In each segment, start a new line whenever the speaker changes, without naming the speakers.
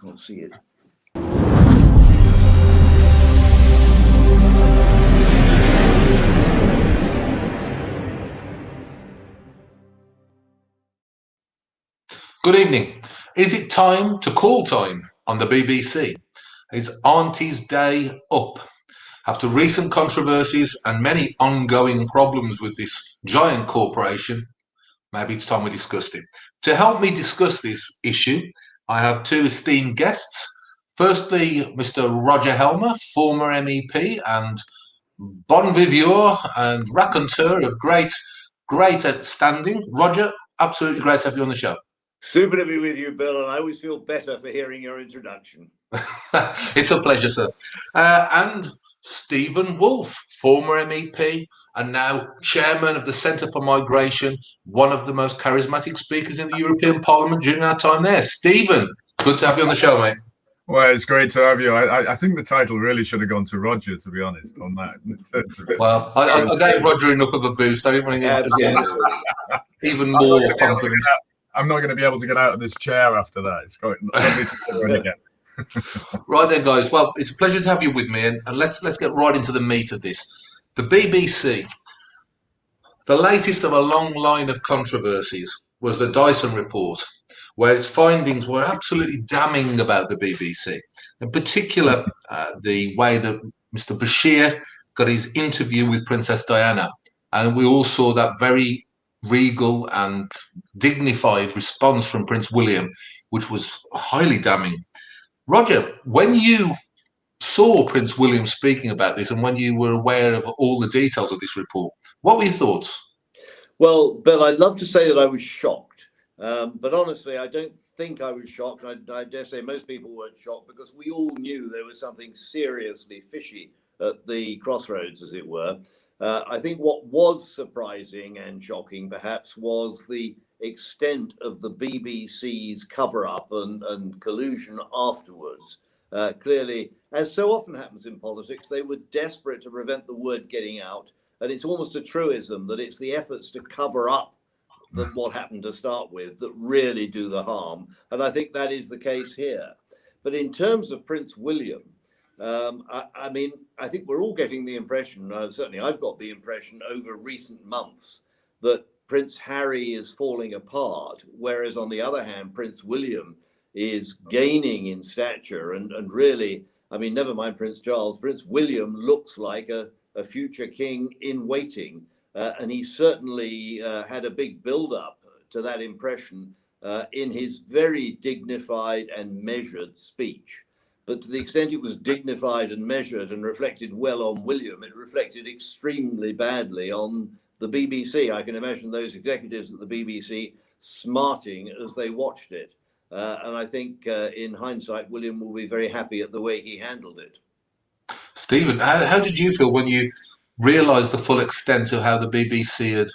Can't see it.
Good evening. Is it time to call time on the BBC? Is Auntie's Day up? After recent controversies and many ongoing problems with this giant corporation, maybe it's time we discussed it. To help me discuss this issue, I have two esteemed guests. Firstly, Mr. Roger Helmer, former MEP and bon vivant and raconteur of great standing. Roger, absolutely great to have you on the show.
Super to be with you, Bill, and I always feel better for hearing your introduction.
It's a pleasure, sir. And Stephen Woolfe, former MEP and now chairman of the Centre for Migration, one of the most charismatic speakers in the European Parliament during our time there. Stephen, good to have you on the show, mate.
Well, it's great to have you. I think the title really should have gone to Roger, to be honest, on that.
Well, I gave Roger enough of a boost. I didn't want to get even more confidence.
I'm not going to be able to get out of this chair after that. It's going lovely to be on again.
Right then, guys. Well, it's a pleasure to have you with me, and let's get right into the meat of this. The BBC, the latest of a long line of controversies, was the Dyson report, where its findings were absolutely damning about the BBC. In particular, the way that Mr. Bashir got his interview with Princess Diana, and we all saw that very regal and dignified response from Prince William, which was highly damning. Roger, when you saw Prince William speaking about this and when you were aware of all the details of this report, what were your thoughts?
Well, Bill, I'd love to say that I was shocked, but honestly, I don't think I was shocked. I dare say most people weren't shocked because we all knew there was something seriously fishy at the crossroads, as it were. I think what was surprising and shocking, perhaps, was the extent of the BBC's cover-up and collusion afterwards. Clearly, as so often happens in politics, they were desperate to prevent the word getting out. And it's almost a truism that it's the efforts to cover up what happened to start with that really do the harm. And I think that is the case here. But in terms of Prince William, I mean, I think we're all getting the impression, certainly I've got the impression over recent months, that Prince Harry is falling apart, whereas on the other hand, Prince William is gaining in stature and really, I mean, never mind Prince Charles, Prince William looks like a future king in waiting. And he certainly had a big build-up to that impression in his very dignified and measured speech. But to the extent it was dignified and measured and reflected well on William, it reflected extremely badly on the BBC. I can imagine those executives at the BBC smarting as they watched it. And I think in hindsight, William will be very happy at the way he handled it.
Stephen, how did you feel when you realised the full extent of how the BBC had,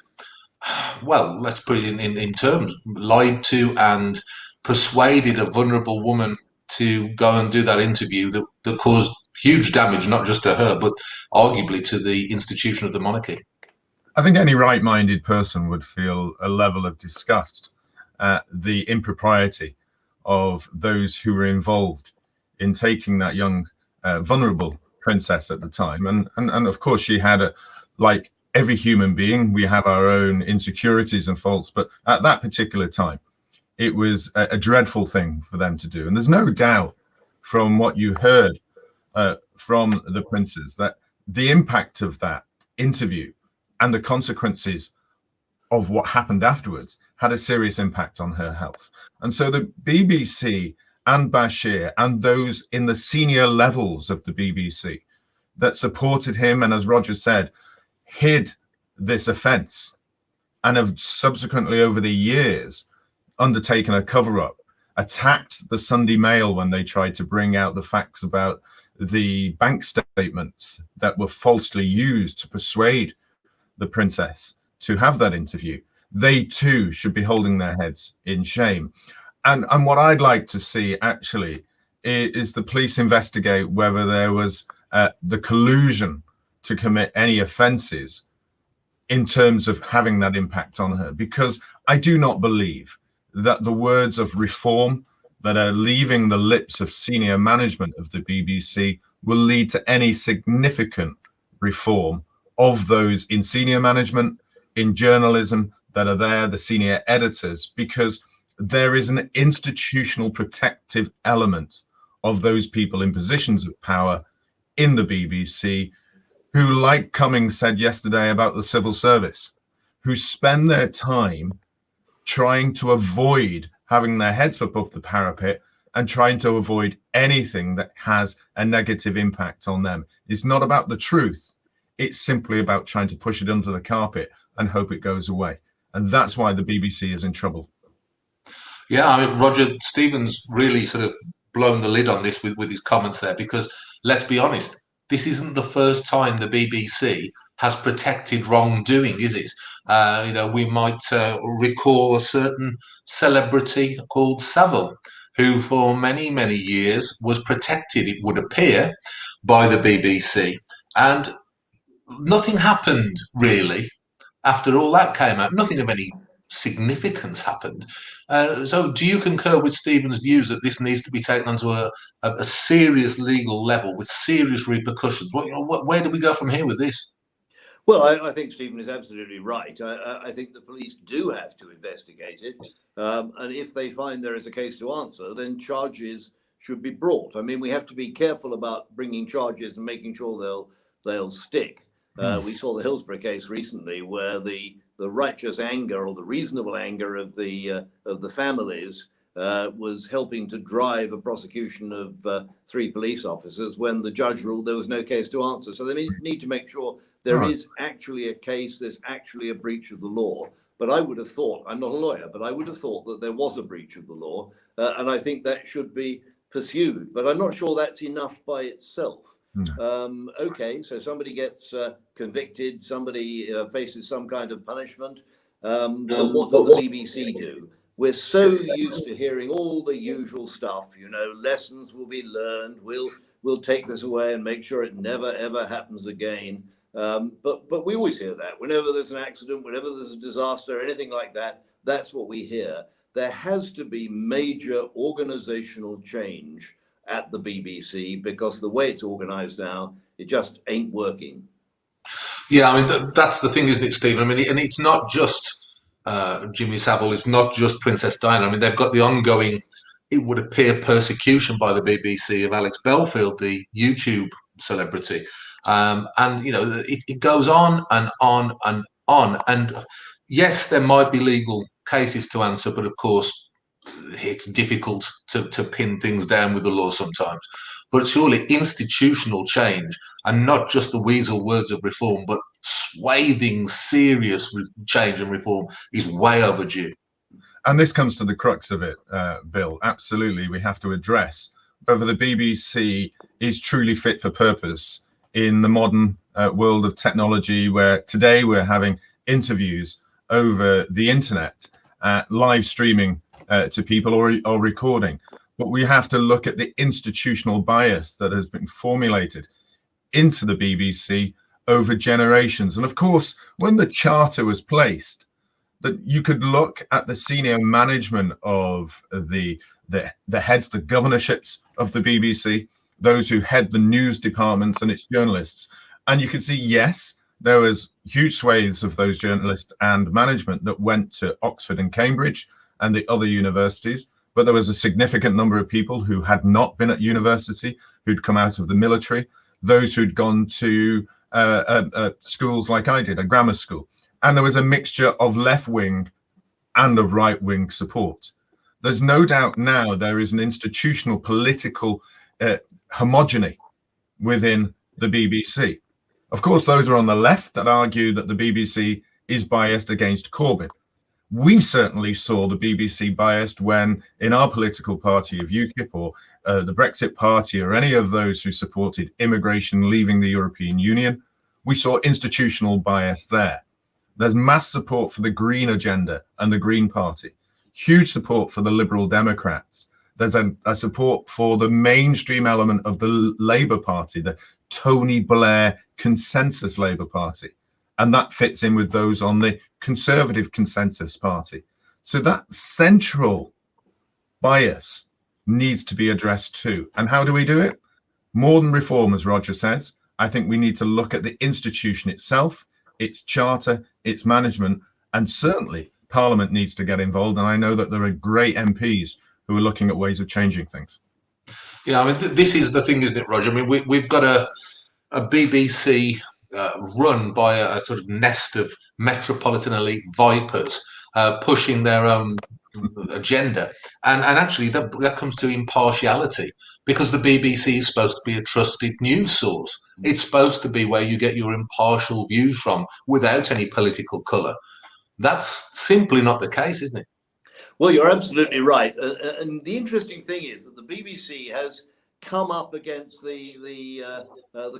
well, let's put it in terms, lied to and persuaded a vulnerable woman to go and do that interview that caused huge damage, not just to her, but arguably to the institution of the monarchy?
I think any right-minded person would feel a level of disgust at the impropriety of those who were involved in taking that young, vulnerable princess at the time. And of course, she had, like every human being, we have our own insecurities and faults, but at that particular time, it was a dreadful thing for them to do. And there's no doubt from what you heard from the princes that the impact of that interview and the consequences of what happened afterwards had a serious impact on her health. And so the BBC and Bashir and those in the senior levels of the BBC that supported him and, as Roger said, hid this offence and have subsequently over the years undertaken a cover-up, attacked the Sunday Mail when they tried to bring out the facts about the bank statements that were falsely used to persuade the princess to have that interview. They too should be holding their heads in shame. And what I'd like to see actually is the police investigate whether there was the collusion to commit any offences in terms of having that impact on her, because I do not believe that the words of reform that are leaving the lips of senior management of the BBC will lead to any significant reform of those in senior management, in journalism that are there, the senior editors, because there is an institutional protective element of those people in positions of power in the BBC who, like Cummings said yesterday about the civil service, who spend their time trying to avoid having their heads above the parapet and trying to avoid anything that has a negative impact on them. It's not about the truth. It's simply about trying to push it under the carpet and hope it goes away. And that's why the BBC is in trouble.
Yeah, I mean, Roger, Stephen's really sort of blown the lid on this with his comments there, because let's be honest, this isn't the first time the BBC has protected wrongdoing, is it? We might recall a certain celebrity called Savile, who for many, many years was protected, it would appear, by the BBC. And nothing happened, really, after all that came out. Nothing of any significance happened. So do you concur with Stephen's views that this needs to be taken onto a serious legal level with serious repercussions? Where do we go from here with this?
Well, I think Stephen is absolutely right. I think the police do have to investigate it. And if they find there is a case to answer, then charges should be brought. I mean, we have to be careful about bringing charges and making sure they'll stick. We saw the Hillsborough case recently, where the righteous anger or the reasonable anger of the families was helping to drive a prosecution of 3 police officers when the judge ruled there was no case to answer. So they need to make sure there is actually a case, there's actually a breach of the law. But I would have thought, I'm not a lawyer, but I would have thought that there was a breach of the law, and I think that should be pursued. But I'm not sure that's enough by itself. Okay, so somebody gets convicted, somebody faces some kind of punishment, but what does the BBC do? We're so used to hearing all the usual stuff, lessons will be learned, we'll take this away and make sure it never ever happens again. But we always hear that whenever there's an accident, whenever there's a disaster, anything like that, that's what we hear. There has to be major organizational change at the BBC, because the way it's organized now, it just ain't working.
Yeah, I mean, that's the thing, isn't it, Stephen? I mean, and it's not just Jimmy Savile, it's not just Princess Diana. I mean, they've got the ongoing, it would appear, persecution by the BBC of Alex Belfield, the YouTube celebrity. And, it goes on and on and on. And yes, there might be legal cases to answer, but of course, it's difficult to pin things down with the law sometimes. But surely institutional change, and not just the weasel words of reform, but swathing serious change and reform, is way overdue.
And this comes to the crux of it, Bill. Absolutely, we have to address whether the BBC is truly fit for purpose in the modern world of technology, where today we're having interviews over the internet, live streaming to people or recording. But we have to look at the institutional bias that has been formulated into the BBC over generations. And of course, when the charter was placed, that you could look at the senior management of the heads, the governorships of the BBC, those who head the news departments and its journalists. And you could see, yes, there was huge swathes of those journalists and management that went to Oxford and Cambridge and the other universities, but there was a significant number of people who had not been at university, who'd come out of the military, those who'd gone to schools like I did, a grammar school. And there was a mixture of left-wing and of right-wing support. There's no doubt now there is an institutional political homogeny within the BBC. Of course, those are on the left that argue that the BBC is biased against Corbyn. We certainly saw the BBC biased when, in our political party of UKIP or the Brexit Party or any of those who supported immigration leaving the European Union, we saw institutional bias there. There's mass support for the Green agenda and the Green Party, huge support for the Liberal Democrats. There's a support for the mainstream element of the Labour Party, the Tony Blair consensus Labour Party. And that fits in with those on the Conservative Consensus Party. So that central bias needs to be addressed too. And how do we do it? More than reform, as Roger says. I think we need to look at the institution itself, its charter, its management, and certainly Parliament needs to get involved. And I know that there are great MPs who are looking at ways of changing things.
Yeah, I mean, this is the thing, isn't it, Roger? I mean, we've got a BBC run by a sort of nest of metropolitan elite vipers pushing their own agenda, and actually that comes to impartiality, because the BBC is supposed to be a trusted news source. It's supposed to be where you get your impartial views from without any political colour. That's simply not the case, isn't it?
Well, you're absolutely right. And the interesting thing is that the BBC has come up against the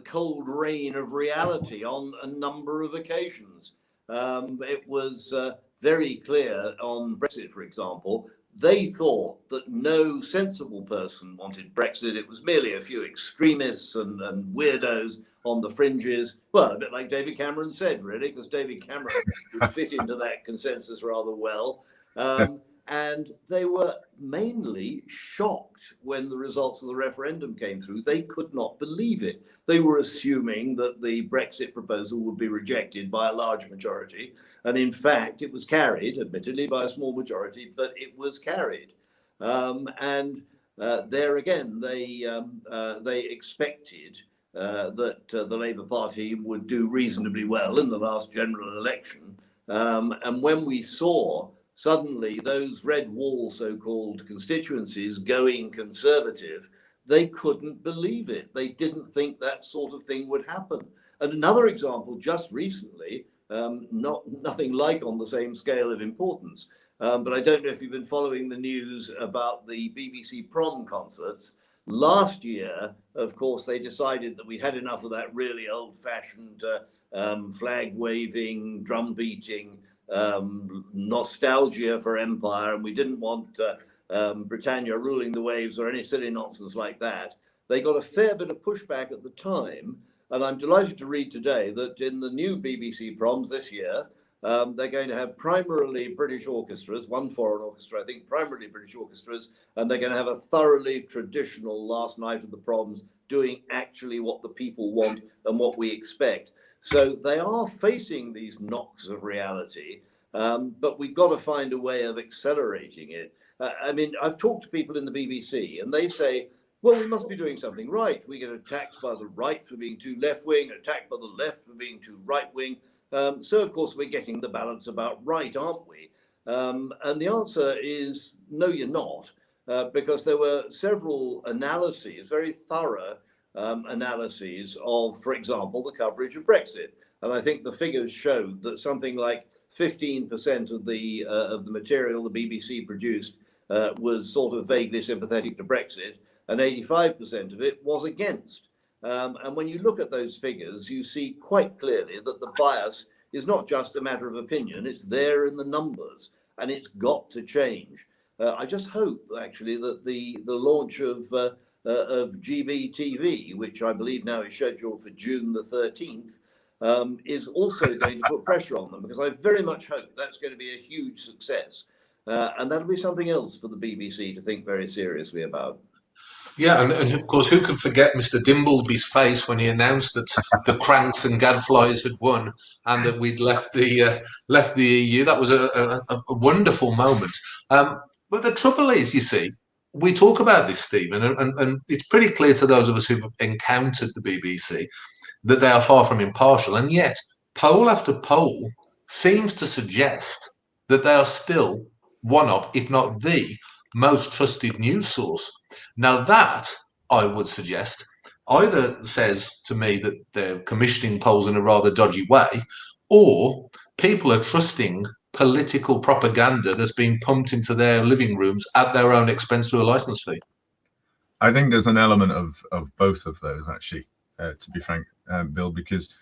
cold rain of reality on a number of occasions. It was very clear on Brexit, for example. They thought that no sensible person wanted Brexit. It was merely a few extremists and weirdos on the fringes. Well, a bit like David Cameron said, really, because David Cameron would fit into that consensus rather well. And they were mainly shocked when the results of the referendum came through. They could not believe it. They were assuming that the Brexit proposal would be rejected by a large majority. And in fact, it was carried, admittedly by a small majority, but it was carried. There again, they expected that the Labour Party would do reasonably well in the last general election. And when we saw suddenly those red wall so-called constituencies going Conservative, they couldn't believe it. They didn't think that sort of thing would happen. And another example just recently, nothing like on the same scale of importance, but I don't know if you've been following the news about the BBC prom concerts. Last year, of course, they decided that we'd had enough of that really old-fashioned flag waving, drum beating, nostalgia for empire, and we didn't want Britannia ruling the waves or any silly nonsense like that. They got a fair bit of pushback at the time, and I'm delighted to read today that in the new BBC proms this year, they're going to have primarily British orchestras, one foreign orchestra, I think primarily British orchestras, and they're going to have a thoroughly traditional last night of the proms, doing actually what the people want and what we expect. So they are facing these knocks of reality, but we've got to find a way of accelerating it. I mean, I've talked to people in the BBC and they say, well, we must be doing something right. We get attacked by the right for being too left-wing, attacked by the left for being too right-wing. So, of course, we're getting the balance about right, aren't we? And the answer is, no, you're not, because there were several analyses, very thorough analyses of, for example, the coverage of Brexit. And I think the figures showed that something like 15% of the material the BBC produced was sort of vaguely sympathetic to Brexit, and 85% of it was against. And when you look at those figures, you see quite clearly that the bias is not just a matter of opinion, it's there in the numbers, and it's got to change. I just hope, actually, that the launch of GBTV, which I believe now is scheduled for June the 13th, is also going to put pressure on them, because I very much hope that's going to be a huge success. And that'll be something else for the BBC to think very seriously about.
Yeah, and of course, who could forget Mr. Dimbleby's face when he announced that the Cranks and Gadflies had won and that we'd left the EU? That was a wonderful moment. But the trouble is, you see, we talk about this, Stephen, and it's pretty clear to those of us who've encountered the BBC that they are far from impartial, and yet poll after poll seems to suggest that they are still one of, if not the most trusted news source. Now that, I would suggest, either says to me that they're commissioning polls in a rather dodgy way, or people are trusting political propaganda that's being pumped into their living rooms at their own expense through a license fee.
I think there's an element of both of those, actually, to be frank, Bill, because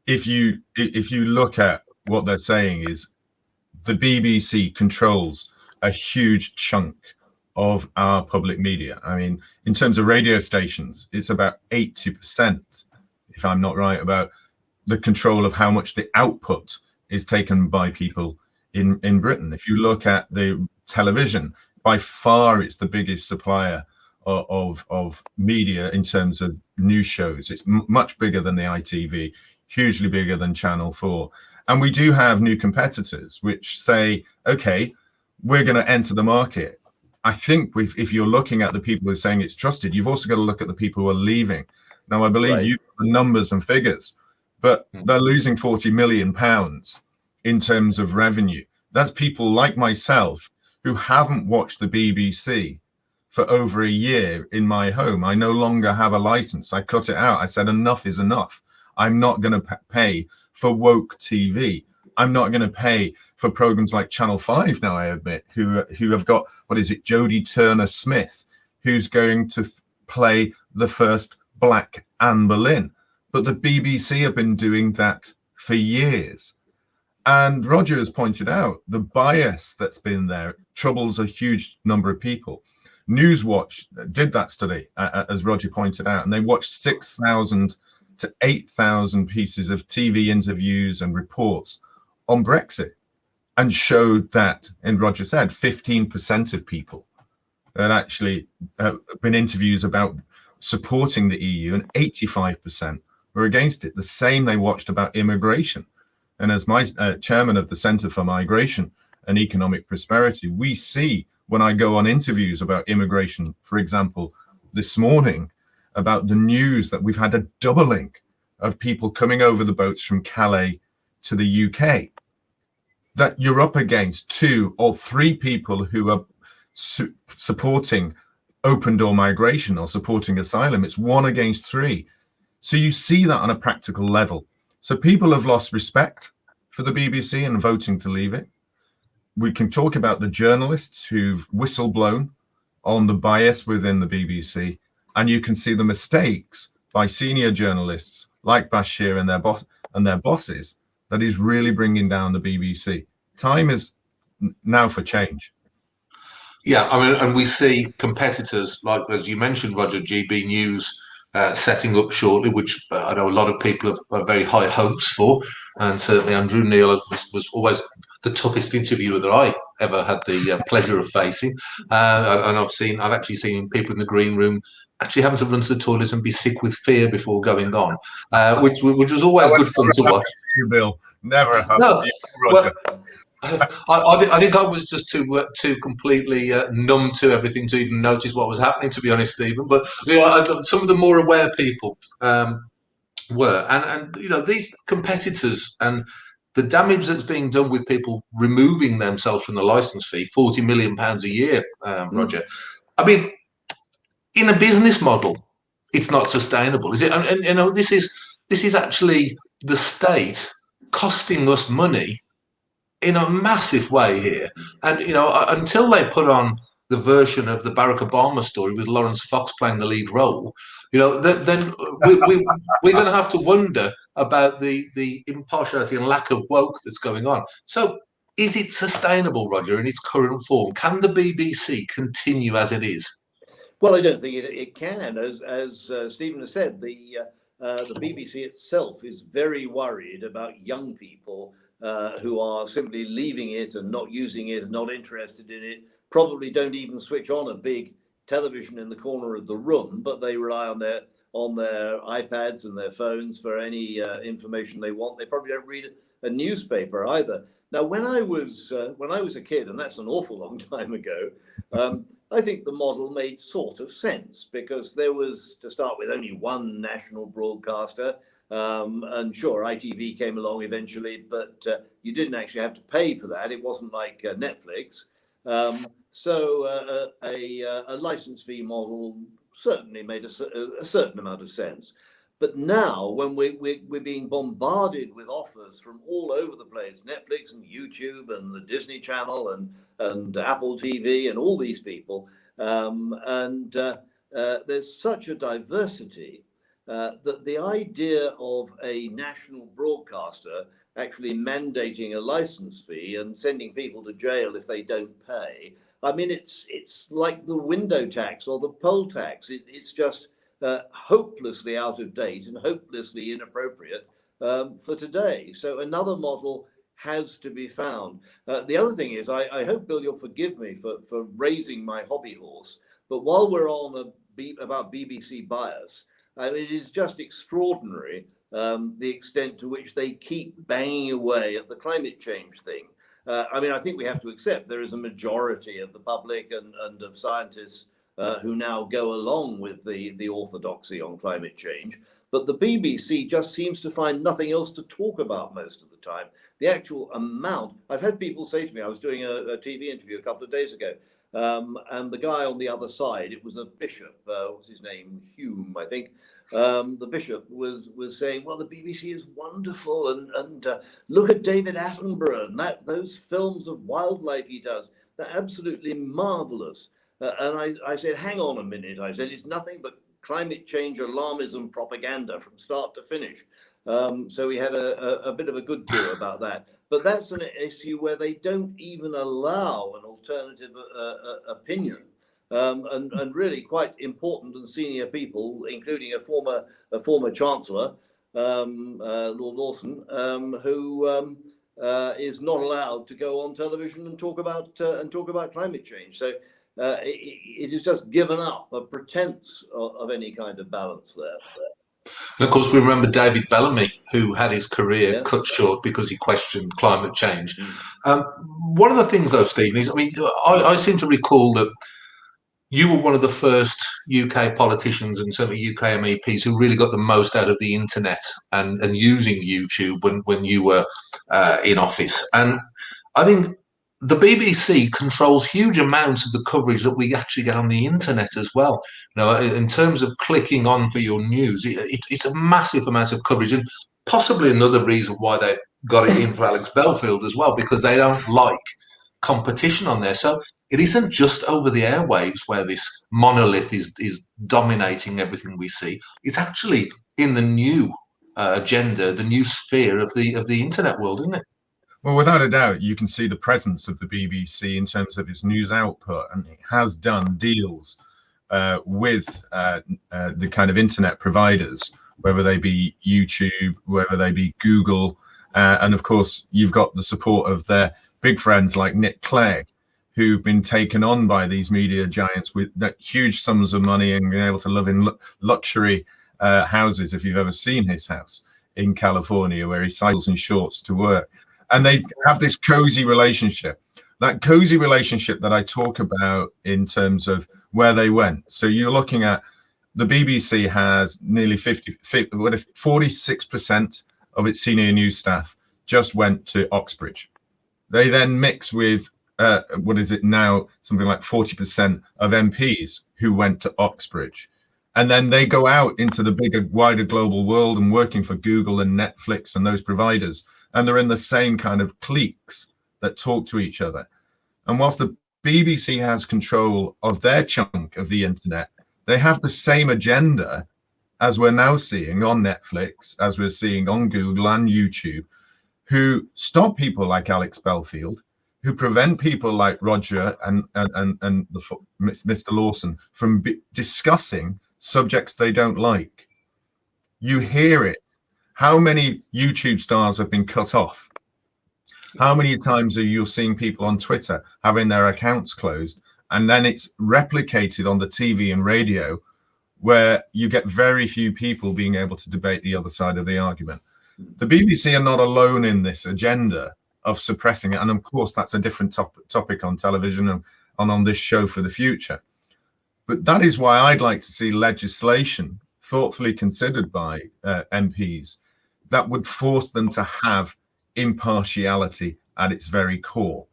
if you look at what they're saying is the BBC controls a huge chunk of our public media. I mean, in terms of radio stations, it's about 80%, if I'm not right, about the control of how much the output is taken by people in Britain. If you look at the television, by far it's the biggest supplier of media in terms of news shows. It's much bigger than the ITV, hugely bigger than Channel 4. And we do have new competitors which say, okay, we're going to enter the market. I think if you're looking at the people who are saying it's trusted, you've also got to look at the people who are leaving. Now, I believe you've got the numbers and figures, but they're losing £40 million in terms of revenue. That's people like myself who haven't watched the BBC for over a year in my home. I no longer have a license. I cut it out. I said, enough is enough. I'm not going to pay for woke TV. I'm not going to pay for programs like Channel 5 now, I admit, who have got, what is it, Jodie Turner-Smith, who's going to play the first black Anne Boleyn. But the BBC have been doing that for years. And Roger has pointed out the bias that's been there troubles a huge number of people. Newswatch did that study, as Roger pointed out, and they watched 6,000 to 8,000 pieces of TV interviews and reports on Brexit, and showed that, and Roger said, 15% of people had actually been interviews about supporting the EU, and 85% were against it. The same they watched about immigration. And as my chairman of the Centre for Migration and Economic Prosperity, we see when I go on interviews about immigration, for example, this morning, about the news that we've had a doubling of people coming over the boats from Calais to the UK, that you're up against 2 or 3 people who are supporting open door migration or supporting asylum. It's 1 against 3. So you see that on a practical level. So people have lost respect for the BBC and voting to leave it. We can talk about the journalists who've whistleblown on the bias within the BBC, and you can see the mistakes by senior journalists like Bashir and their bosses that is really bringing down the BBC. Time is now for change.
Yeah, I mean, and we see competitors like, as you mentioned, Roger, GB News setting up shortly, which I know a lot of people have very high hopes for, and certainly Andrew Neil was always the toughest interviewer that I ever had the pleasure of facing, and I've actually seen people in the green room actually having to run to the toilets and be sick with fear before going on, which was always good fun to watch.
You, Bill, never happened.
No,
Roger.
I think I was just too completely numb to everything to even notice what was happening, to be honest, Stephen. But some of the more aware people were, and these competitors and the damage that's being done with people removing themselves from the license fee, £40 million a year, Roger. I mean, in a business model, it's not sustainable, is it? And this is actually the state costing us money in a massive way here. And, until they put on the version of the Barack Obama story with Lawrence Fox playing the lead role, then we're going to have to wonder about the impartiality and lack of woke that's going on. So is it sustainable, Roger, in its current form? Can the BBC continue as it is?
Well, I don't think it can. As Stephen has said, the BBC itself is very worried about young people who are simply leaving it and not using it, and not interested in it, probably don't even switch on a big television in the corner of the room, but they rely on their iPads and their phones for any information they want. They probably don't read a newspaper either. Now, when I was a kid, and that's an awful long time ago, I think the model made sort of sense, because there was, to start with, only one national broadcaster. And sure, ITV came along eventually, but you didn't actually have to pay for that. It wasn't like Netflix. So a license fee model certainly made a certain amount of sense. But now, when we're being bombarded with offers from all over the place, Netflix and YouTube and the Disney Channel and Apple TV and all these people, and there's such a diversity that the idea of a national broadcaster actually mandating a license fee and sending people to jail if they don't pay, I mean, it's like the window tax or the poll tax. It's just hopelessly out of date and hopelessly inappropriate for today. So another model has to be found. The other thing is, I hope, Bill, you'll forgive me for raising my hobby horse, But while we're on about BBC bias, it is just extraordinary the extent to which they keep banging away at the climate change thing. I think we have to accept there is a majority of the public and of scientists who now go along with the orthodoxy on climate change. But the BBC just seems to find nothing else to talk about most of the time. The actual amount, I've had people say to me, I was doing a TV interview a couple of days ago, and the guy on the other side, it was a bishop, what's his name, Hume, I think. The bishop was saying, well, the BBC is wonderful, and look at David Attenborough and those films of wildlife he does. They're absolutely marvelous. And I said, hang on a minute. I said, it's nothing but climate change alarmism propaganda from start to finish. So we had a bit of a good deal about that. But that's an issue where they don't even allow an alternative opinion. And really quite important and senior people, including a former chancellor, Lord Lawson, who is not allowed to go on television and talk about climate change. So it has just given up a pretense of any kind of balance there.
And of course, we remember David Bellamy, who had his career cut short because he questioned climate change. One of the things, though, Stephen, is I seem to recall that you were one of the first UK politicians and certainly UK MEPs who really got the most out of the internet and using YouTube when you were in office. And I think the BBC controls huge amounts of the coverage that we actually get on the internet as well. In terms of clicking on for your news, it's a massive amount of coverage, and possibly another reason why they got it in for Alex Belfield as well, because they don't like competition on there. So it isn't just over the airwaves where this monolith is dominating everything we see. It's actually in the new agenda, the new sphere of the internet world, isn't it?
Well, without a doubt, you can see the presence of the BBC in terms of its news output, and it has done deals with the kind of internet providers, whether they be YouTube, whether they be Google, and of course, you've got the support of their big friends like Nick Clegg, who've been taken on by these media giants with huge sums of money and been able to live in luxury houses. If you've ever seen his house in California, where he cycles in shorts to work. And they have this cozy relationship, that cozy relationship that I talk about in terms of where they went. So you're looking at the BBC has nearly 46% of its senior news staff just went to Oxbridge. They then mix with, what is it now, something like 40% of MPs who went to Oxbridge. And then they go out into the bigger, wider global world and working for Google and Netflix and those providers. And they're in the same kind of cliques that talk to each other. And whilst the BBC has control of their chunk of the internet, they have the same agenda as we're now seeing on Netflix, as we're seeing on Google and YouTube, who stop people like Alex Belfield, who prevent people like Roger and Mr. Lawson from discussing subjects they don't like. You hear it. How many YouTube stars have been cut off? How many times are you seeing people on Twitter having their accounts closed? And then it's replicated on the TV and radio, where you get very few people being able to debate the other side of the argument. The BBC are not alone in this agenda of suppressing it. And of course, that's a different topic on television and on this show for the future. But that is why I'd like to see legislation thoughtfully considered by MPs that would force them to have impartiality at its very core.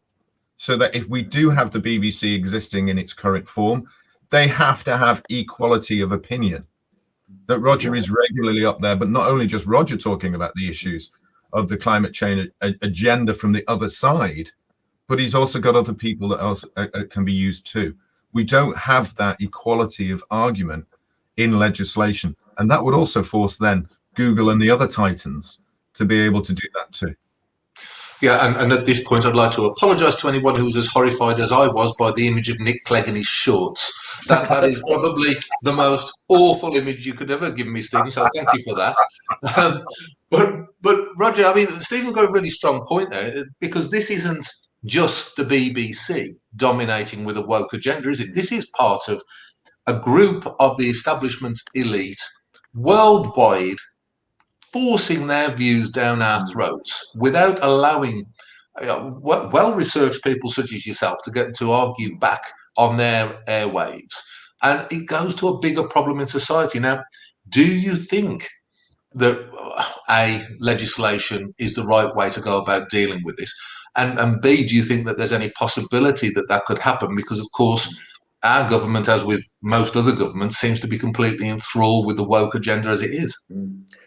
So that if we do have the BBC existing in its current form, they have to have equality of opinion. That Roger is regularly up there, but not only just Roger talking about the issues of the climate change agenda from the other side, but he's also got other people that also can be used too. We don't have that equality of argument in legislation. And that would also force then Google and the other titans to be able to do that too.
Yeah, and at this point, I'd like to apologise to anyone who was as horrified as I was by the image of Nick Clegg in his shorts. That is probably the most awful image you could ever give me, Stephen, so thank you for that. But Roger, I mean, Stephen got a really strong point there, because this isn't just the BBC dominating with a woke agenda, is it? This is part of a group of the establishment elite worldwide forcing their views down our throats without allowing well-researched people such as yourself to get to argue back on their airwaves. And it goes to a bigger problem in society. Now, do you think that legislation is the right way to go about dealing with this? And B, do you think that there's any possibility that that could happen? Because, of course, our government, as with most other governments, seems to be completely enthralled with the woke agenda as it is.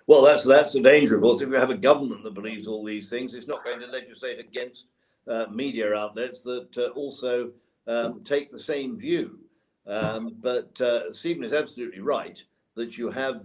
Well, that's the danger, of course. If you have a government that believes all these things, it's not going to legislate against media outlets that also take the same view. But Stephen is absolutely right that you have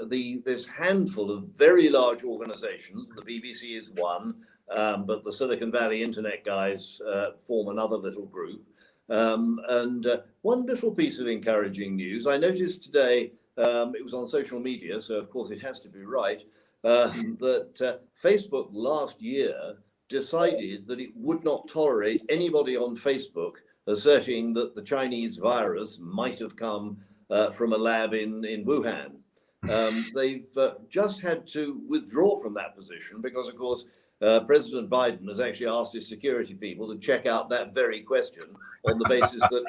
this handful of very large organizations. The BBC is one, but the Silicon Valley internet guys form another little group. And one little piece of encouraging news, I noticed today, it was on social media, so of course it has to be right, that Facebook last year decided that it would not tolerate anybody on Facebook asserting that the Chinese virus might have come from a lab in Wuhan. They've just had to withdraw from that position because, of course, President Biden has actually asked his security people to check out that very question on the basis that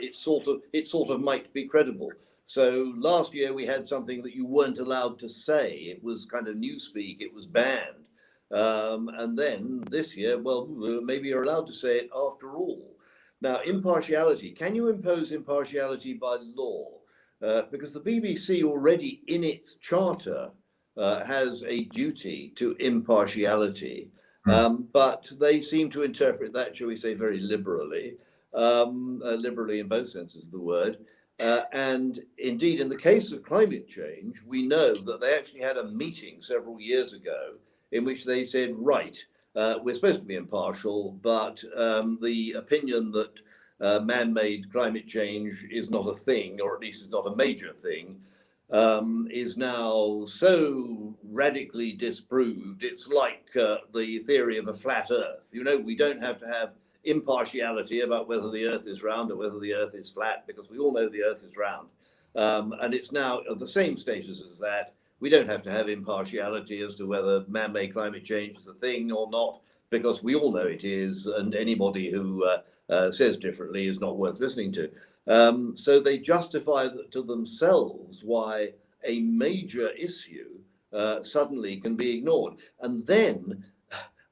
it sort of might be credible. So last year we had something that you weren't allowed to say. It was kind of newspeak. It was banned. And then this year, well, maybe you're allowed to say it after all. Now, impartiality. Can you impose impartiality by law? Because the BBC already in its charter has a duty to impartiality. But they seem to interpret that, shall we say, very liberally, liberally in both senses of the word. And indeed, in the case of climate change, we know that they actually had a meeting several years ago in which they said, right, we're supposed to be impartial, but the opinion that man-made climate change is not a thing, or at least is not a major thing, is now so radically disproved. It's like the theory of a flat earth. You know, we don't have to have impartiality about whether the earth is round or whether the earth is flat, because we all know the earth is round. And it's now of the same status as that. We don't have to have impartiality as to whether man-made climate change is a thing or not, because we all know it is, and anybody who says differently is not worth listening to. So they justify to themselves why a major issue suddenly can be ignored. And then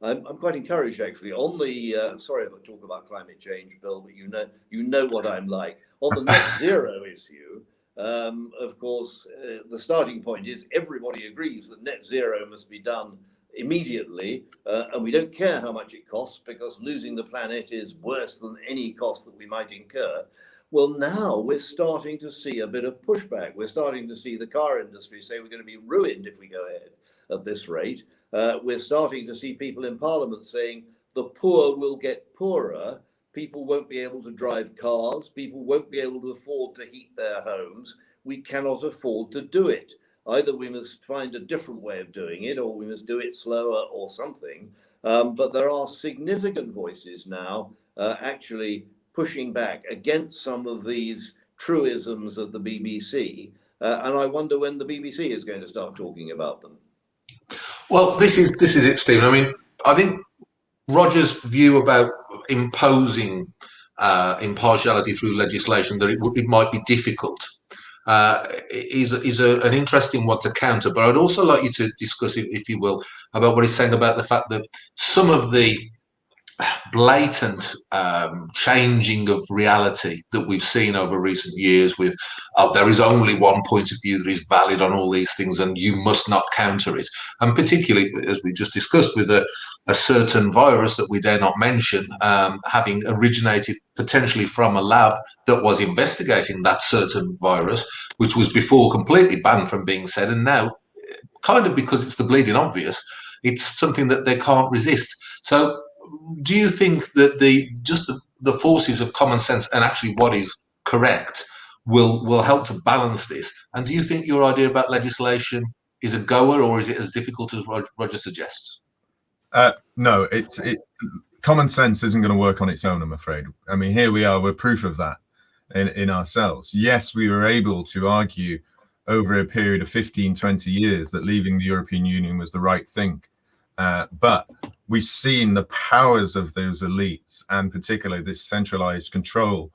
I'm quite encouraged, actually, on the sorry if I talk about climate change, Bill, but you know what I'm like. On the net zero issue, of course, the starting point is everybody agrees that net zero must be done immediately, and we don't care how much it costs, because losing the planet is worse than any cost that we might incur. Well, now we're starting to see a bit of pushback. We're starting to see the car industry say we're going to be ruined if we go ahead at this rate. We're starting to see people in Parliament saying the poor will get poorer. People won't be able to drive cars. People won't be able to afford to heat their homes. We cannot afford to do it. Either we must find a different way of doing it, or we must do it slower or something. But there are significant voices now actually pushing back against some of these truisms of the BBC. And I wonder when the BBC is going to start talking about them.
Well, this is it, Stephen. I mean, I think Roger's view about imposing impartiality through legislation, that it might be difficult, is an interesting one to counter. But I'd also like you to discuss, if you will, about what he's saying about the fact that some of the blatant changing of reality that we've seen over recent years with there is only one point of view that is valid on all these things and you must not counter it, and particularly as we just discussed with a certain virus that we dare not mention having originated potentially from a lab that was investigating that certain virus, which was before completely banned from being said, and now kind of because it's the bleeding obvious, it's something that they can't resist. So do you think that the forces of common sense and actually what is correct will help to balance this? And do you think your idea about legislation is a goer, or is it as difficult as Roger suggests?
No, common sense isn't going to work on its own, I'm afraid. I mean, here we are, we're proof of that in ourselves. Yes, we were able to argue over a period of 15, 20 years that leaving the European Union was the right thing. But we've seen the powers of those elites, and particularly this centralized control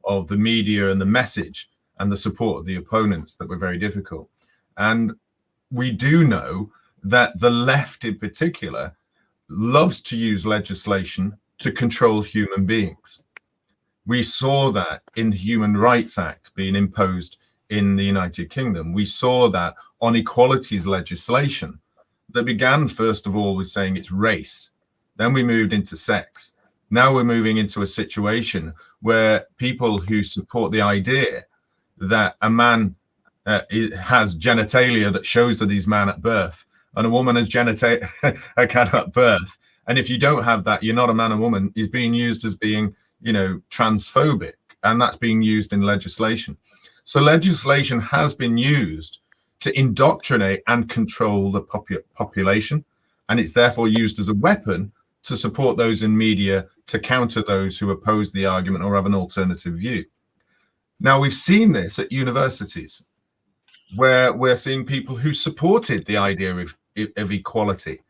of the media and the message and the support of the opponents, that were very difficult. And we do know that the left in particular loves to use legislation to control human beings. We saw that in the Human Rights Act being imposed in the United Kingdom. We saw that on equalities legislation that began, first of all, with saying it's race. Then we moved into sex. Now we're moving into a situation where people who support the idea that a man has genitalia that shows that he's man at birth, and a woman has genitalia at birth, and if you don't have that, you're not a man or woman, is being used as being, transphobic, and that's being used in legislation. So legislation has been used to indoctrinate and control the population, and it's therefore used as a weapon to support those in media to counter those who oppose the argument or have an alternative view. Now, we've seen this at universities, where we're seeing people who supported the idea of equality,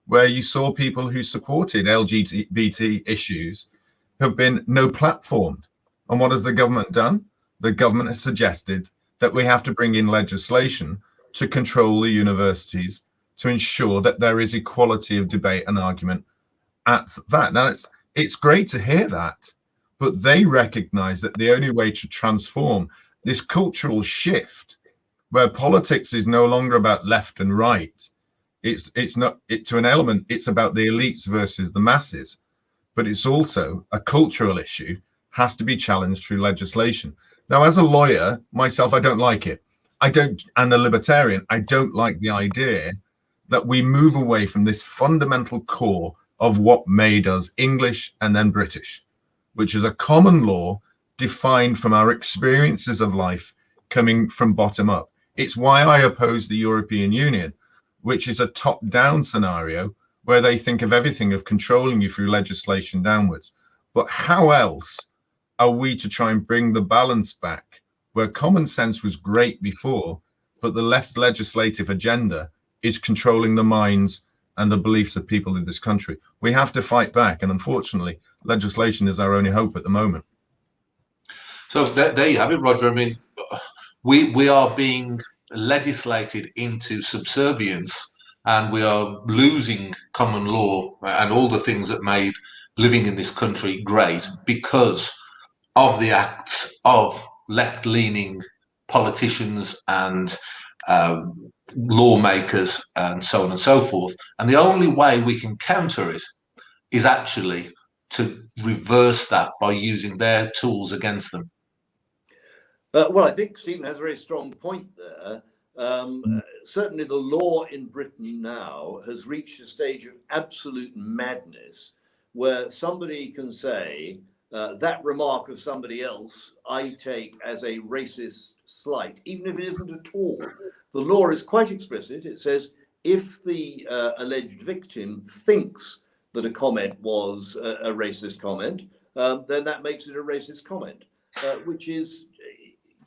where you saw people who supported LGBT issues have been no platformed. And what has the government done? The government has suggested that we have to bring in legislation to control the universities to ensure that there is equality of debate and argument at that. Now, it's great to hear that, but they recognize that the only way to transform this cultural shift, where politics is no longer about left and right, it's not, to an element, it's about the elites versus the masses, but it's also a cultural issue, has to be challenged through legislation. Now, as a lawyer, myself, I don't like it. And a libertarian, I don't like the idea that we move away from this fundamental core of what made us English and then British, which is a common law defined from our experiences of life coming from bottom up. It's why I oppose the European Union, which is a top-down scenario where they think of everything of controlling you through legislation downwards. But how else are we to try and bring the balance back, where common sense was great before, but the left legislative agenda is controlling the minds and the beliefs of people in this country? We have to fight back, and unfortunately, legislation is our only hope at the moment.
So there you have it, Roger. I mean, we are being legislated into subservience, and we are losing common law and all the things that made living in this country great because of the acts of left-leaning politicians and lawmakers and so on and so forth. And the only way we can counter it is actually to reverse that by using their tools against them.
Well, I think Stephen has a very strong point there. Certainly the law in Britain now has reached a stage of absolute madness where somebody can say that remark of somebody else I take as a racist slight, even if it isn't at all. The law is quite explicit. It says if the alleged victim thinks that a comment was a racist comment, then that makes it a racist comment, which is,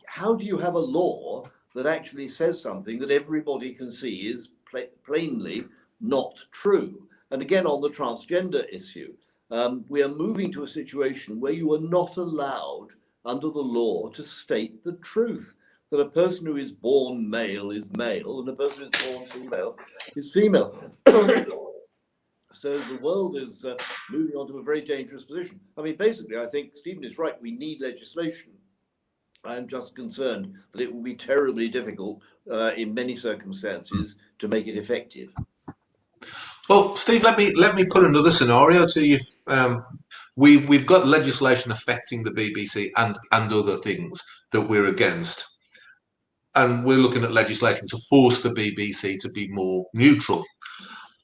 how do you have a law that actually says something that everybody can see is plainly not true? And again, on the transgender issue, we are moving to a situation where you are not allowed under the law to state the truth, that a person who is born male is male and a person who is born female is female. So the world is moving on to a very dangerous position. I mean, basically, I think Stephen is right. We need legislation. I'm just concerned that it will be terribly difficult in many circumstances to make it effective.
Well, Steve, let me put another scenario to you. We've got legislation affecting the BBC and other things that we're against, and we're looking at legislation to force the BBC to be more neutral.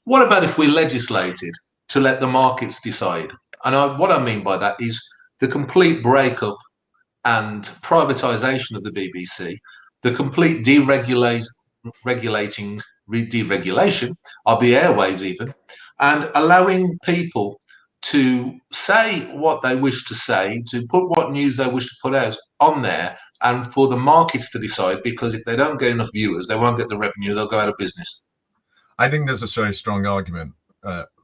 What about if we legislated to let the markets decide? And what I mean by that is the complete breakup and privatisation of the BBC, the complete deregulation of the airwaves even, and allowing people to say what they wish to say, to put what news they wish to put out on there, and for the markets to decide, because if they don't get enough viewers, they won't get the revenue, they'll go out of business.
I think there's a very strong argument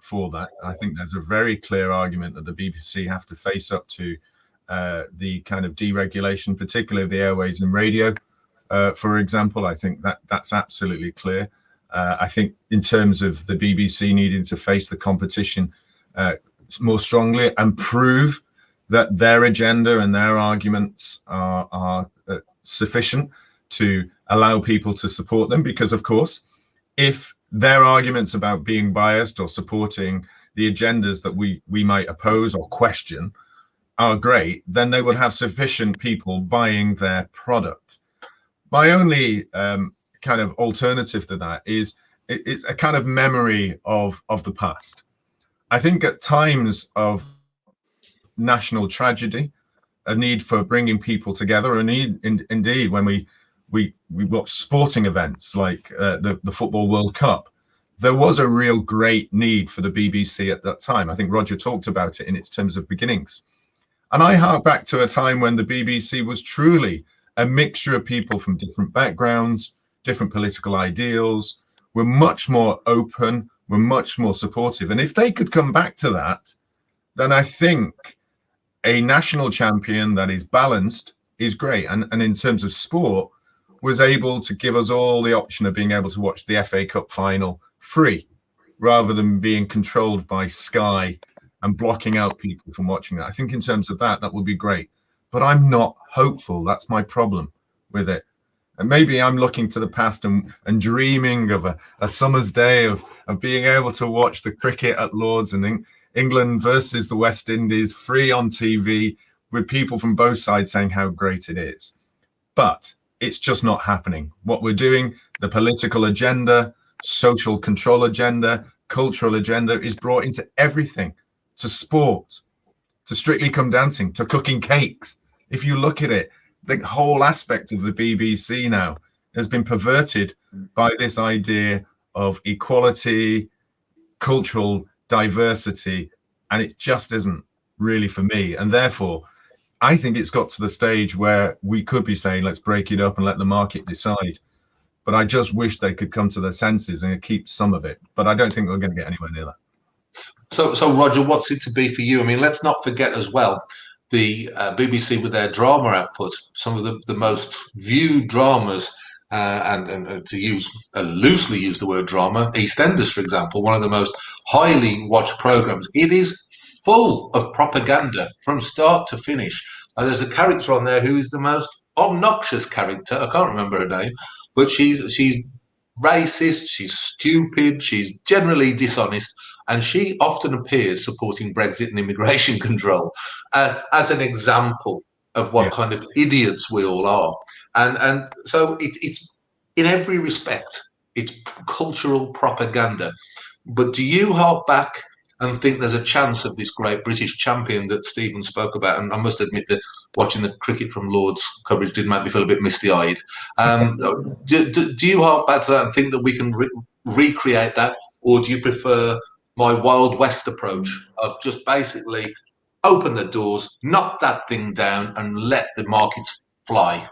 for that. I think there's a very clear argument that the BBC have to face up to the kind of deregulation, particularly of the airways and radio, for example. I think that's absolutely clear. I think in terms of the BBC needing to face the competition more strongly and prove that their agenda and their arguments are sufficient to allow people to support them, because of course, if their arguments about being biased or supporting the agendas that we might oppose or question are great, then they would have sufficient people buying their product. My only kind of alternative to that is a kind of memory of the past. I think at times of national tragedy, a need for bringing people together, a need indeed when we watch sporting events like the Football World Cup, there was a real great need for the BBC at that time. I think Roger talked about it in its terms of beginnings. And I hark back to a time when the BBC was truly a mixture of people from different backgrounds, different political ideals, were much more open, were much more supportive. And if they could come back to that, then I think a national champion that is balanced is great. And in terms of sport, was able to give us all the option of being able to watch the FA Cup final free, rather than being controlled by Sky and blocking out people from watching that. I think in terms of that would be great. But I'm not hopeful. That's my problem with it. And maybe I'm looking to the past and dreaming of a summer's day of being able to watch the cricket at Lord's and England versus the West Indies free on TV with people from both sides saying how great it is. But it's just not happening. What we're doing, the political agenda, social control agenda, cultural agenda is brought into everything, to sport, to Strictly Come Dancing, to cooking cakes. If you look at it, the whole aspect of the BBC now has been perverted by this idea of equality, cultural diversity, and it just isn't really for me. And therefore, I think it's got to the stage where we could be saying, let's break it up and let the market decide. But I just wish they could come to their senses and keep some of it. But I don't think we're going to get anywhere near that.
So Roger, what's it to be for you? I mean, let's not forget as well, the BBC with their drama output, some of the most viewed dramas, and to use loosely use the word drama, EastEnders, for example, one of the most highly watched programs. It is full of propaganda from start to finish. There's a character on there who is the most obnoxious character. I can't remember her name, but she's racist, she's stupid, she's generally dishonest. And she often appears supporting Brexit and immigration control as an example of what kind of idiots we all are. And so it's in every respect, it's cultural propaganda. But do you hark back and think there's a chance of this great British champion that Stephen spoke about? And I must admit that watching the cricket from Lord's coverage did make me feel a bit misty-eyed. Do you hark back to that and think that we can recreate that? Or do you prefer my Wild West approach of just basically open the doors, knock that thing down, and let the markets fly?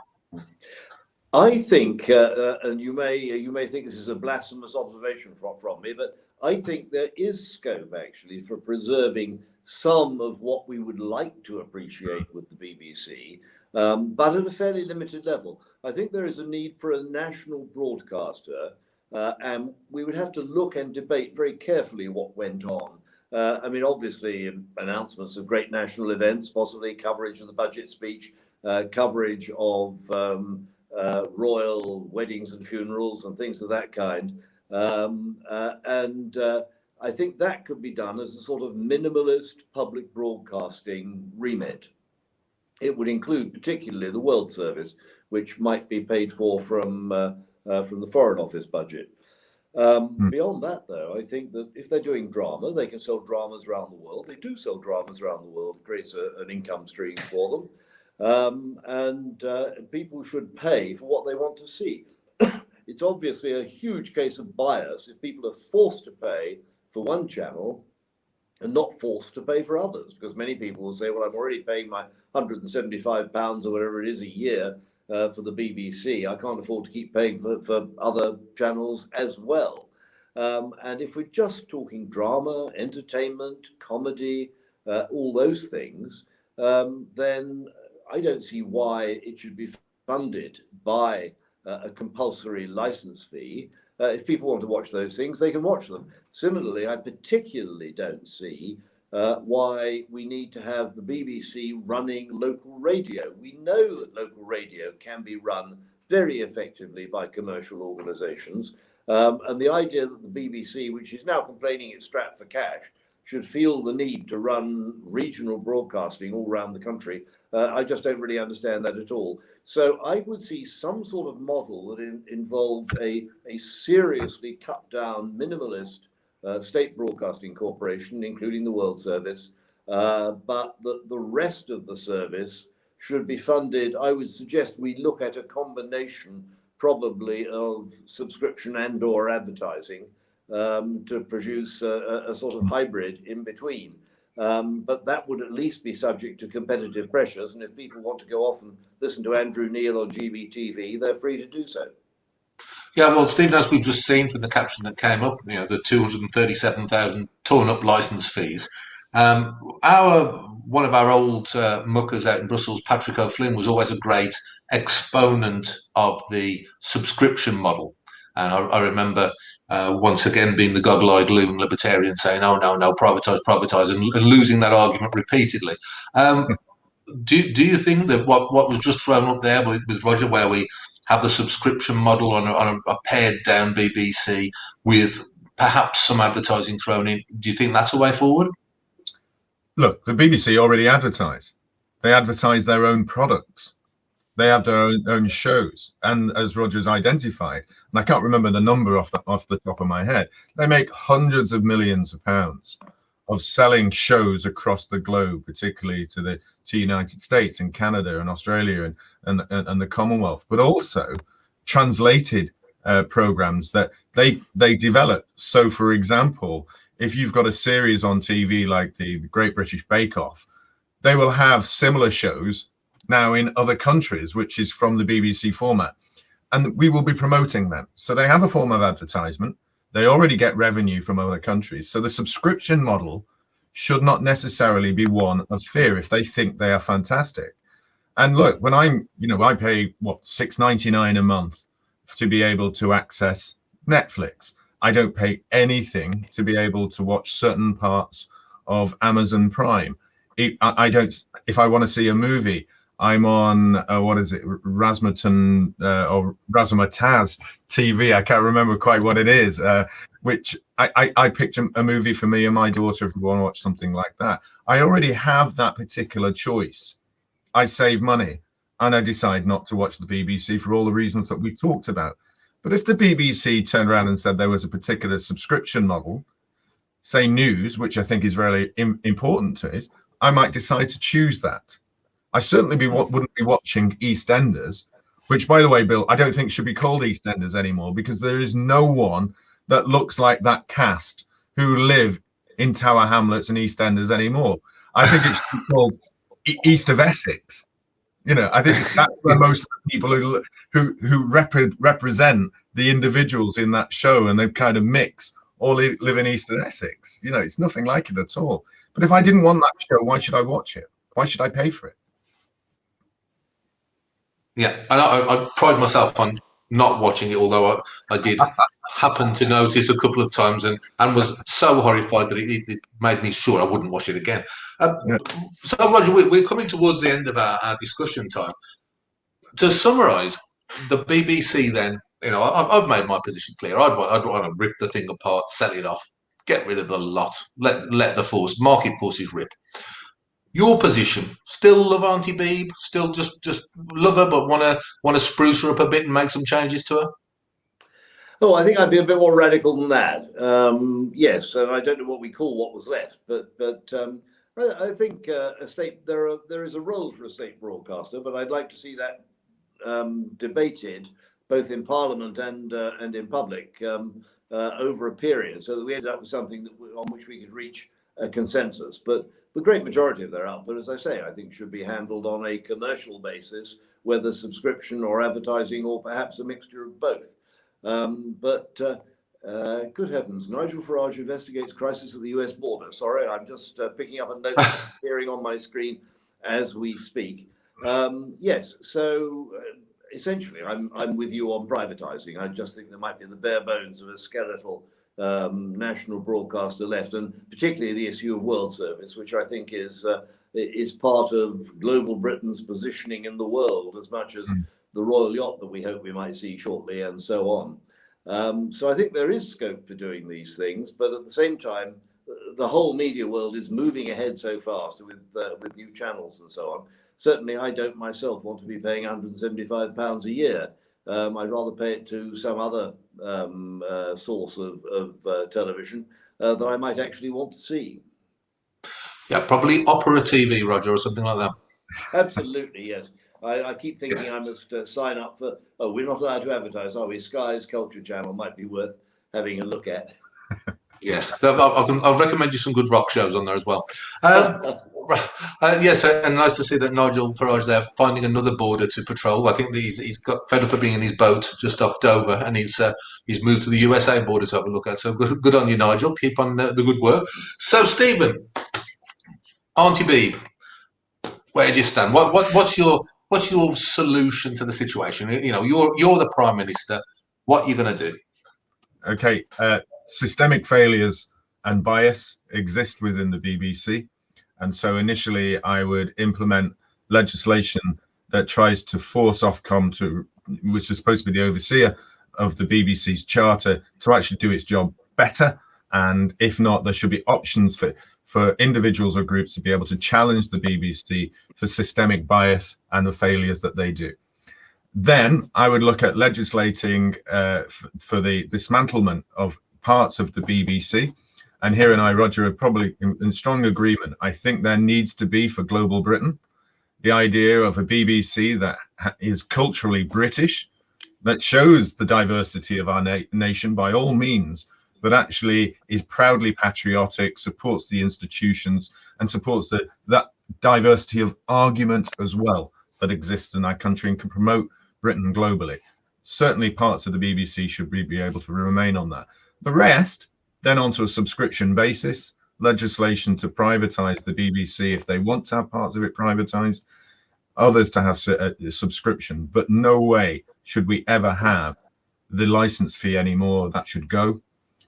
I think, and you may think this is a blasphemous observation from me, but I think there is scope actually for preserving some of what we would like to appreciate with the BBC, but at a fairly limited level. I think there is a need for a national broadcaster. And we would have to look and debate very carefully what went on. I mean, obviously, announcements of great national events, possibly coverage of the budget speech, coverage of royal weddings and funerals and things of that kind. I think that could be done as a sort of minimalist public broadcasting remit. It would include particularly the World Service, which might be paid for from the Foreign Office budget. Beyond that, though, I think that if they're doing drama, they can sell dramas around the world. They do sell dramas around the world. It creates an income stream for them. People should pay for what they want to see. It's obviously a huge case of bias if people are forced to pay for one channel and not forced to pay for others, because many people will say, well, I'm already paying my £175 or whatever it is a year for the BBC. I can't afford to keep paying for other channels as well. And if we're just talking drama, entertainment, comedy, all those things, then I don't see why it should be funded by a compulsory license fee. If people want to watch those things, they can watch them. Similarly, I particularly don't see why we need to have the BBC running local radio. We know that local radio can be run very effectively by commercial organisations. And the idea that the BBC, which is now complaining it's strapped for cash, should feel the need to run regional broadcasting all around the country, I just don't really understand that at all. So I would see some sort of model that involved a seriously cut down minimalist state broadcasting corporation, including the World Service, but that the rest of the service should be funded. I would suggest we look at a combination probably of subscription and or advertising to produce a sort of hybrid in between. But that would at least be subject to competitive pressures. And if people want to go off and listen to Andrew Neil on GBTV, they're free to do so.
Yeah, well, Stephen, as we've just seen from the caption that came up, the 237,000 torn up license fees. One of our old muckers out in Brussels, Patrick O'Flynn, was always a great exponent of the subscription model. And I remember once again being the goggle-eyed loon libertarian saying, "Oh no, privatise," and losing that argument repeatedly. Do you think that what was just thrown up there with Roger, where we have the subscription model on a pared down BBC with perhaps some advertising thrown in, do you think that's a way forward?
Look, the BBC already advertise. They advertise their own products. They have their own shows. And as Roger's identified, and I can't remember the number off the top of my head, they make hundreds of millions of pounds of selling shows across the globe, particularly to the United States and Canada and Australia and the Commonwealth, but also translated programs that they develop. So, for example, if you've got a series on TV like the Great British Bake Off, they will have similar shows now in other countries, which is from the BBC format, and we will be promoting them. So they have a form of advertisement. They already get revenue from other countries. So the subscription model should not necessarily be one of fear if they think they are fantastic. And look, when I pay $6.99 a month to be able to access Netflix. I don't pay anything to be able to watch certain parts of Amazon Prime. I don't. If I want to see a movie, I'm on Razmataz TV. I can't remember quite what it is. Which I picked a movie for me and my daughter if we want to watch something like that. I already have that particular choice. I save money and I decide not to watch the BBC for all the reasons that we've talked about. But if the BBC turned around and said there was a particular subscription model, say news, which I think is very important to us, I might decide to choose that. I certainly wouldn't be watching EastEnders, which, by the way, Bill, I don't think should be called EastEnders anymore because there is no one that looks like that cast who live in Tower Hamlets and EastEnders anymore. I think it should be called East of Essex. I think that's where most of the people who represent the individuals in that show and they kind of mix all live in East of Essex. It's nothing like it at all. But if I didn't want that show, why should I watch it? Why should I pay for it?
Yeah, and I pride myself on not watching it, although I did happen to notice a couple of times and was so horrified that it made me sure I wouldn't watch it again. So, Roger, we're coming towards the end of our discussion time. To summarise, the BBC then, I've made my position clear. I'd want to rip the thing apart, sell it off, get rid of the lot, let the market forces rip. Your position, still love Auntie Beeb, still just love her, but want to spruce her up a bit and make some changes to her?
Oh, I think I'd be a bit more radical than that. Yes, and I don't know what we call what was left, but I think there is a role for a state broadcaster, but I'd like to see that debated both in Parliament and in public over a period, so that we end up with something on which we could reach a consensus. But the great majority of their output, as I say, I think should be handled on a commercial basis, whether subscription or advertising or perhaps a mixture of both. Good heavens, Nigel Farage investigates crisis at the US border. Sorry, I'm just picking up a note appearing on my screen as we speak. Yes, so essentially I'm with you on privatizing. I just think there might be the bare bones of a skeletal national broadcaster left, and particularly the issue of world service, which I think is part of global Britain's positioning in the world as much as the royal yacht that we hope we might see shortly, and so on. So I think there is scope for doing these things, but at the same time, the whole media world is moving ahead so fast with new channels and so on. Certainly, I don't myself want to be paying £175 a year. I'd rather pay it to some other source of television that I might actually want to see.
Yeah, probably Opera TV, Roger, or something like that.
Absolutely, yes. I keep thinking I must sign up for, we're not allowed to advertise, are we? Sky's Culture Channel might be worth having a look at.
Yes, I'll recommend you some good rock shows on there as well. Yes, and nice to see that Nigel Farage there finding another border to patrol. I think that he's got fed up of being in his boat just off Dover, and he's moved to the USA border to have a look at. So good on you, Nigel. Keep on the good work. So, Stephen, Auntie Beeb, where do you stand? What's your solution to the situation? You know, you're the Prime Minister. What are you going to do?
Okay, systemic failures and bias exist within the BBC. And so initially I would implement legislation that tries to force Ofcom which is supposed to be the overseer of the BBC's charter, to actually do its job better. And if not, there should be options for individuals or groups to be able to challenge the BBC for systemic bias and the failures that they do. Then I would look at legislating for the dismantlement of parts of the BBC. And here and I, Roger, are probably in strong agreement. I think there needs to be, for global Britain, the idea of a BBC that is culturally British, that shows the diversity of our nation by all means, but actually is proudly patriotic, supports the institutions, and supports that diversity of argument as well that exists in our country and can promote Britain globally. Certainly parts of the BBC should be able to remain on that. The rest, then onto a subscription basis, legislation to privatize the BBC if they want to have parts of it privatized, others to have a subscription, but no way should we ever have the license fee anymore. That should go.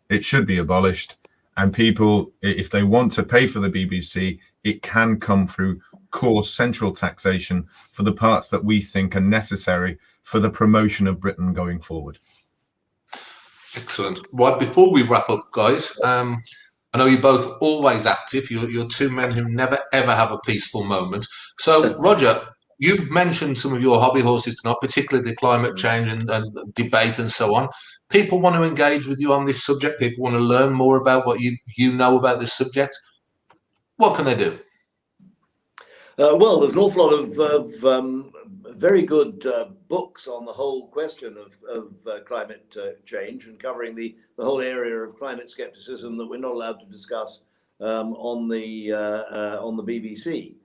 It should be abolished. And people, if they want to pay for the BBC, it can come through core central taxation for the parts that we think are necessary for the promotion of Britain going forward.
Excellent. Right, before we wrap up, guys, I know you're both always active. You're two men who never, ever have a peaceful moment. So, Roger, you've mentioned some of your hobby horses tonight, particularly the climate change and debate and so on. People want to engage with you on this subject. People want to learn more about what you know about this subject. What can they do?
Well, there's an awful lot of very good books on the whole question of climate change, and covering the whole area of climate skepticism that we're not allowed to discuss on the BBC.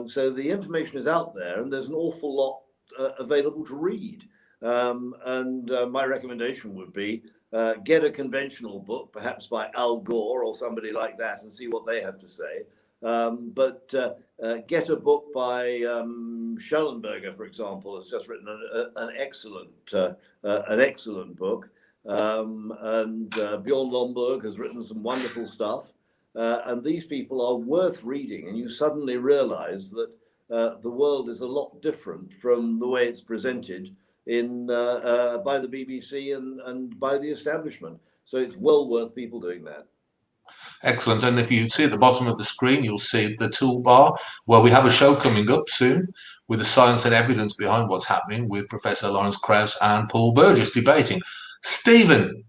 So the information is out there, and there's an awful lot available to read. My recommendation would be get a conventional book, perhaps by Al Gore or somebody like that, and see what they have to say. But get a book by Schellenberger, for example, has just written an excellent book, and Bjorn Lomborg has written some wonderful stuff. And these people are worth reading, and you suddenly realize that the world is a lot different from the way it's presented by the BBC and by the establishment. So it's well worth people doing that.
Excellent. And if you see at the bottom of the screen, you'll see the toolbar where we have a show coming up soon with the science and evidence behind what's happening with Professor Lawrence Krauss and Paul Burgess debating. Stephen,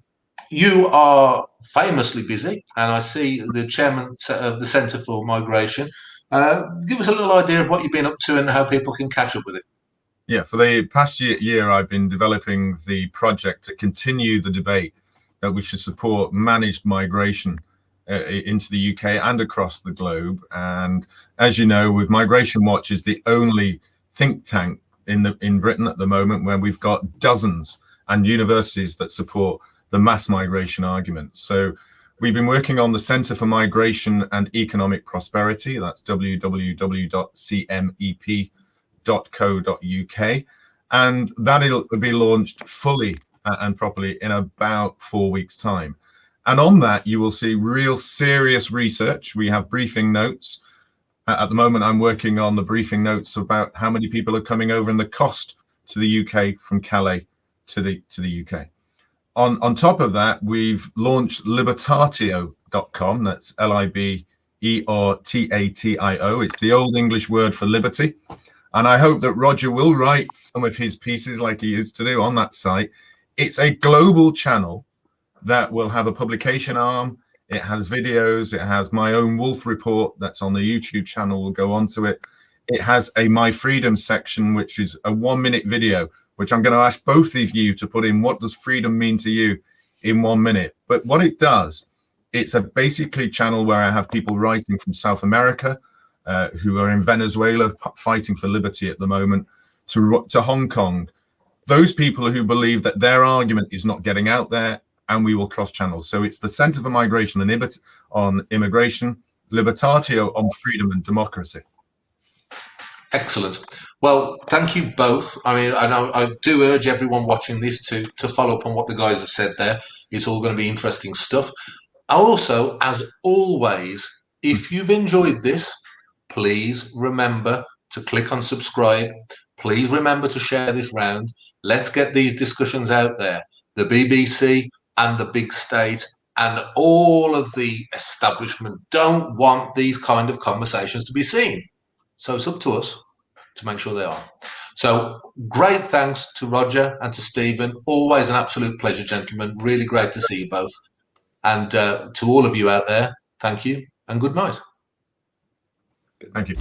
you are famously busy, and I see the chairman of the Centre for Migration. Give us a little idea of what you've been up to and how people can catch up with it.
Yeah, for the past year, I've been developing the project to continue the debate that we should support managed migration into the UK and across the globe. And as you know, with Migration Watch is the only think tank in Britain at the moment where we've got dozens and universities that support the mass migration argument. So we've been working on the Centre for Migration and Economic Prosperity. That's www.cmep.co.uk. And that'll be launched fully and properly in about 4 weeks' time. And on that, you will see real serious research. We have briefing notes. At the moment, I'm working on the briefing notes about how many people are coming over and the cost to the UK from Calais to the UK. On top of that, we've launched libertatio.com. That's LIBERTATIO. It's the old English word for liberty. And I hope that Roger will write some of his pieces like he used to do on that site. It's a global channel that will have a publication arm. It has videos. It has my own Woolfe report that's on the YouTube channel. We'll go onto it. It has a My Freedom section, which is a 1-minute video, which I'm going to ask both of you to put in. What does freedom mean to you in 1 minute? But what it does, it's a basically channel where I have people writing from South America, who are in Venezuela fighting for liberty at the moment, to Hong Kong. Those people who believe that their argument is not getting out there, and we will cross channels. So it's the Centre for Migration and on Immigration, Libertatio on freedom and democracy.
Excellent. Well, thank you both. I mean, I do urge everyone watching this to follow up on what the guys have said there. It's all going to be interesting stuff. Also, as always, if you've enjoyed this, please remember to click on subscribe. Please remember to share this round. Let's get these discussions out there. The BBC and the big state and all of the establishment don't want these kind of conversations to be seen. So it's up to us to make sure they are. So great thanks to Roger and to Stephen. Always an absolute pleasure, gentlemen. Really great to see you both. And to all of you out there, thank you and good night.
Thank you.